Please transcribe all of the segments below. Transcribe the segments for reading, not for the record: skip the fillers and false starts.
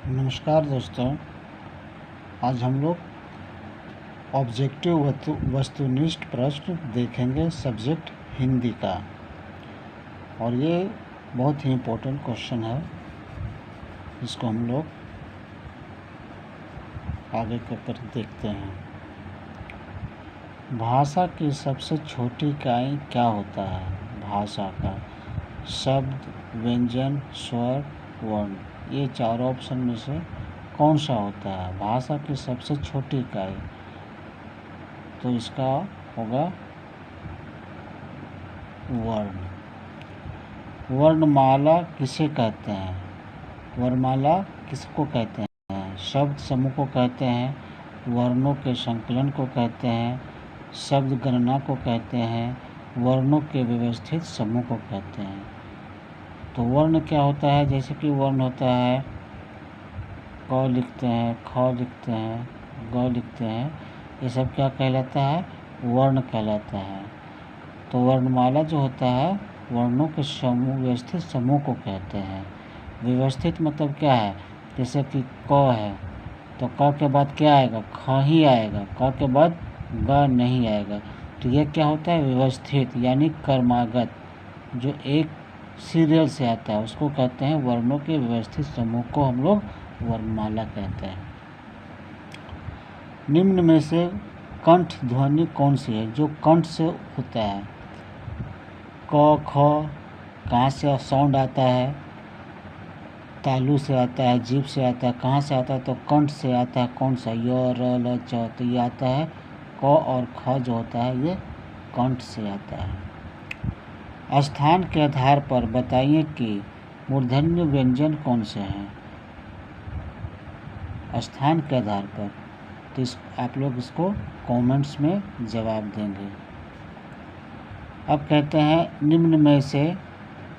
नमस्कार दोस्तों, आज हम लोग ऑब्जेक्टिव वस्तुनिष्ठ प्रश्न देखेंगे सब्जेक्ट हिंदी का। और ये बहुत ही इम्पोर्टेंट क्वेश्चन है, इसको हम लोग आगे कर देखते हैं। भाषा की सबसे छोटी इकाई क्या होता है? भाषा का शब्द, व्यंजन, स्वर, वर्ण, ये चारों ऑप्शन में से कौन सा होता है? भाषा की सबसे छोटी इकाई, तो इसका होगा वर्ण। वर्णमाला किसे कहते हैं? वर्णमाला किसको कहते हैं? शब्द समूह को कहते हैं, वर्णों के संकलन को कहते हैं, शब्द गणना को कहते हैं, वर्णों के व्यवस्थित समूह को कहते हैं। तो वर्ण क्या होता है? जैसे कि वर्ण होता है क लिखते हैं, ख लिखते हैं, ग लिखते हैं, ये सब क्या कहलाता है? वर्ण कहलाता है। तो वर्णमाला जो होता है वर्णों के समूह, व्यवस्थित समूह को कहते हैं। व्यवस्थित मतलब क्या है? जैसे कि क है तो क के बाद क्या आएगा? ख ही आएगा, क के बाद ग नहीं आएगा। तो ये क्या होता है? व्यवस्थित यानी क्रमागत, जो एक सीरियल से आता है उसको कहते हैं वर्णों के व्यवस्थित समूह को हम लोग वर्णमाला कहते हैं। निम्न में से कंठ ध्वनि कौन सी है जो कंठ से होता है? क ख कहाँ से साउंड आता है? तालु से आता है, जीभ से आता है। कहाँ से आता है? तो कंठ से आता है। कौन सा? य, र, ल, च। तो ये आता है क और ख जो होता है ये कंठ से आता है। स्थान के आधार पर बताइए कि मूर्धन्य व्यंजन कौन से हैं? स्थान के आधार पर तो आप लोग इसको कमेंट्स में जवाब देंगे। अब कहते हैं निम्न में से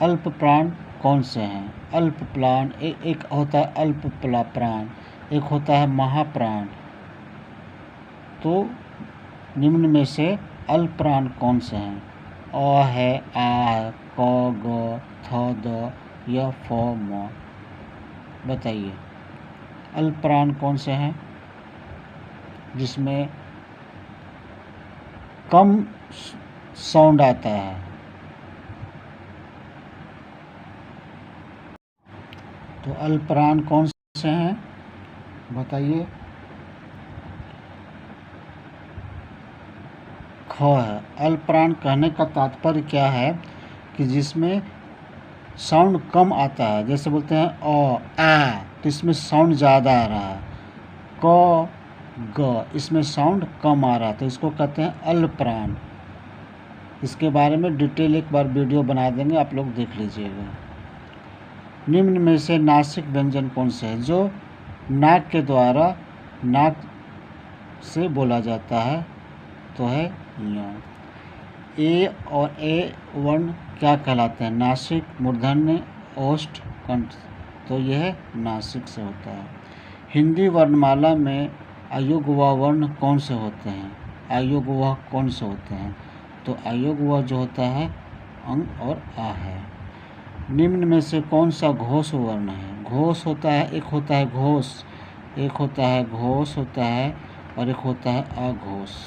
अल्प प्राण कौन से हैं? अल्प प्राण एक होता है अल्प प्राण, एक होता है महाप्राण। तो निम्न में से अल्प प्राण कौन से हैं? अ है, आ है, क, ग, थ, द, य, फ, म। बताइए अल्प प्राण कौन से हैं जिसमें कम साउंड आता है? तो अल्प प्राण कौन से हैं बताइए? ख है। अल्प प्राण कहने का तात्पर्य क्या है कि जिसमें साउंड कम आता है। जैसे बोलते हैं आ, तो इसमें साउंड ज़्यादा आ रहा है। क, ग, इसमें साउंड कम आ रहा है, तो इसको कहते हैं अल्प प्राण। इसके बारे में डिटेल एक बार वीडियो बना देंगे, आप लोग देख लीजिएगा। निम्न में से नासिक व्यंजन कौन से है जो नाक के द्वारा नाक से बोला जाता है? तो है य। ए और ए वर्ण क्या कहलाते हैं? नासिक, मूर्धन्य, ओष्ठ, कंठ। तो यह नासिक से होता है। हिंदी वर्णमाला में अयुग्म व वर्ण कौन से होते हैं? अयुग्म व कौन से होते हैं? तो अयुग्म व जो होता है अंग और आ है। निम्न में से कौन सा घोष वर्ण है? घोष होता है, एक होता है घोष, एक होता है घोष होता है और एक होता है अघोष।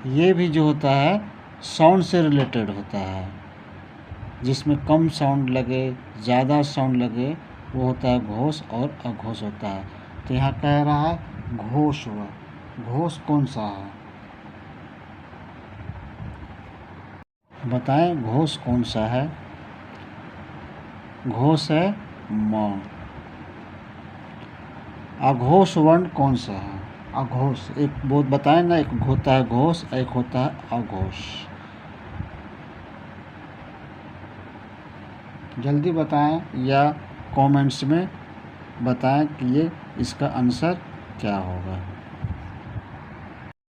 ये भी जो होता है साउंड से रिलेटेड होता है, जिसमें कम साउंड लगे ज़्यादा साउंड लगे वो होता है घोष और अघोष होता है। तो यहाँ कह रहा है घोष हुआ। घोष कौन सा है बताएं? घोष कौन सा है? घोष है म। अघोष वर्ण कौन सा है? अघोष एक बहुत बताएं ना, एक होता है घोष, एक होता है अघोष। जल्दी बताएं या कमेंट्स में बताएं कि ये इसका आंसर क्या होगा।